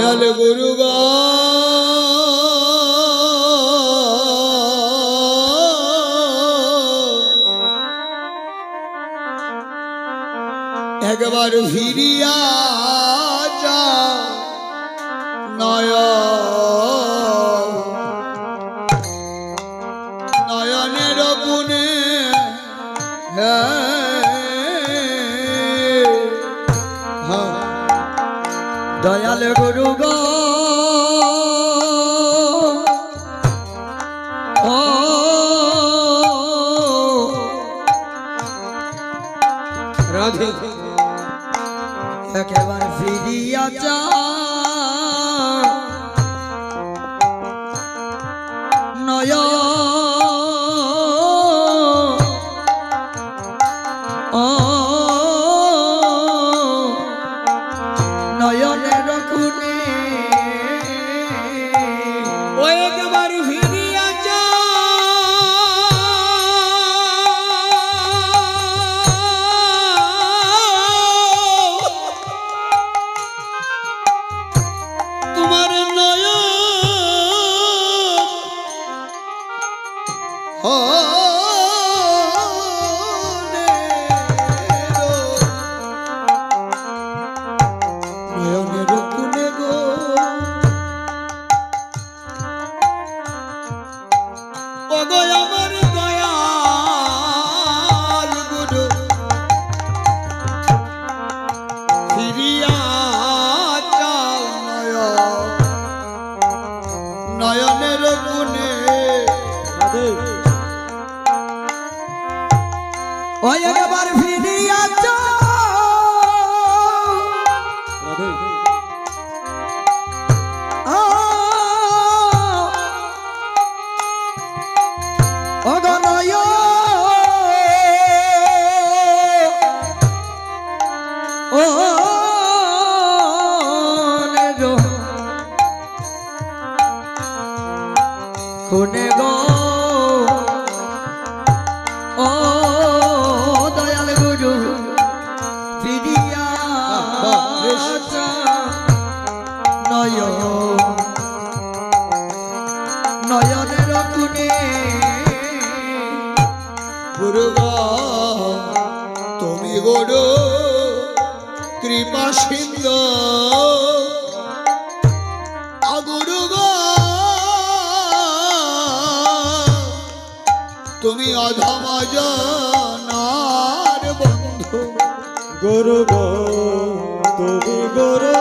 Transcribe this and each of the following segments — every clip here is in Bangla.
দয়াল গুরু গো একবার ফিরিয়া যা নয়নের গুণে দয়াল গুরু গো রাধে একবার ফিরিয়া যা নয়নের খুনে ও একবার ফিরিয়া যা তোমার নয়নের গুণে গো ওগো আমার দয়াল গুরু ফিরিয়া যাও নয়নের গুণে ওই একবার ফিরিয়া যাও খুনে গো ও দয়াল গুরু ফিরিয়া নয়নের খুনে গুরু গো তুমি গুরু কৃপা সিন্ধু গুরু গো তুমি অধম জনার বন্ধু গুরু গো তুমি গুরু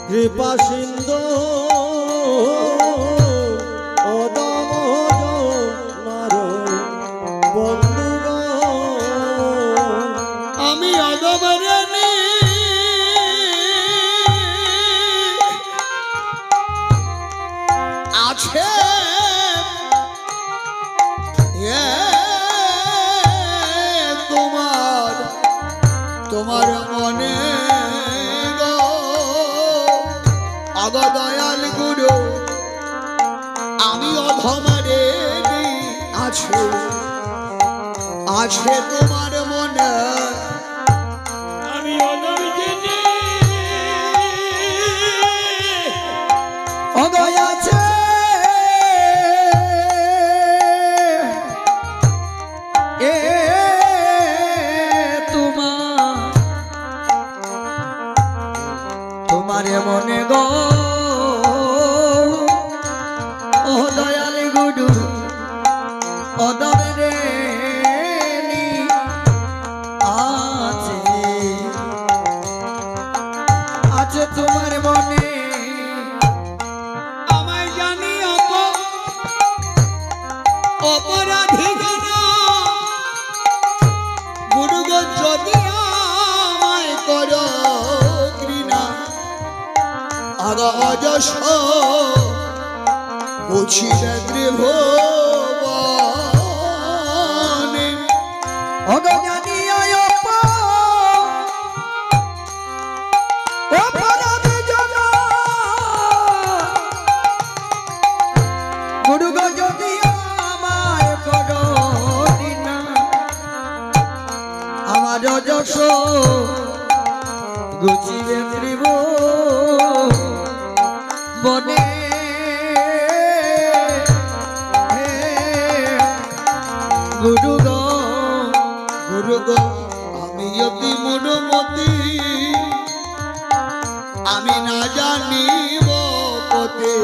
কৃপা সিন্ধু অধম জনার বন্ধু গো আমি অধম রানী আছে তোমার মনে গো আগো দয়াল গুরু আমি অধমারে আছে আছে তোমার মনে আমি অধম জেনে অগো আছে তোমারে মনে গো ও দয়াল গুরু অদরে আছে আছে তোমার মনে আমায় জানি অপরাধী জানা গুরু গো যদি আমায় করো অজস বুঝিলে ত্রিভুবনে অজ্ঞানী অপরাধী জানা গুরু গো যদি আমায় করো না আমার অজস বুঝিলে ত্রিভুবনে গুরু গো গুরু গো আমি অতি মূঢ়মতি আমি না জানিব পথে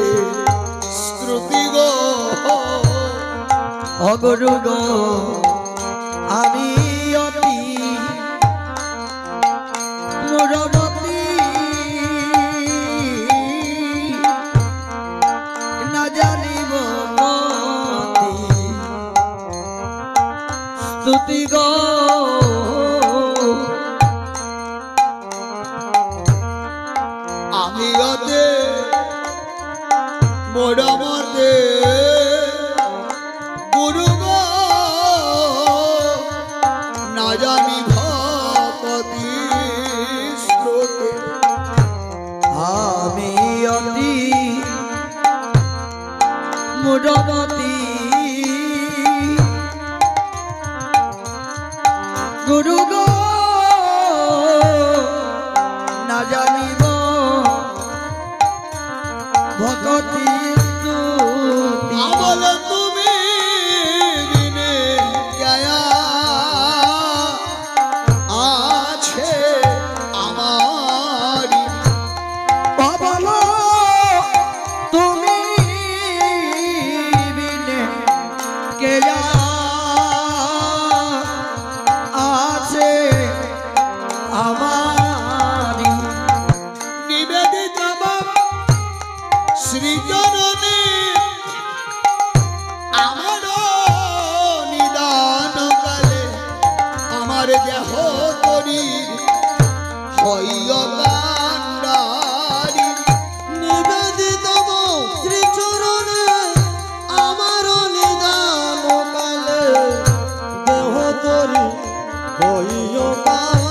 শ্রুতি গো অগুরু গো আমি অতি মূঢ়মতি না জানিব মতি স্তুতি গো আমি অতে মূঢ়মতি গুরু গো না জানি ভক্তি শ্রুতি আমি অতি মূঢ়মতি গুরু গো না জানিব ভগতি স্তুতি আমল তুমি বিনে গয়া আছে আমারি পাবল তুমি বিনে কেয়া আছে আমারি নিবেদিত শ্রীচরণে আমার নিদান কালে আমার দেহ করি হইয় কান্ডারি নিবেদিত শ্রীচরণে আমার নিদান কালে দেহ তরি হইও কাল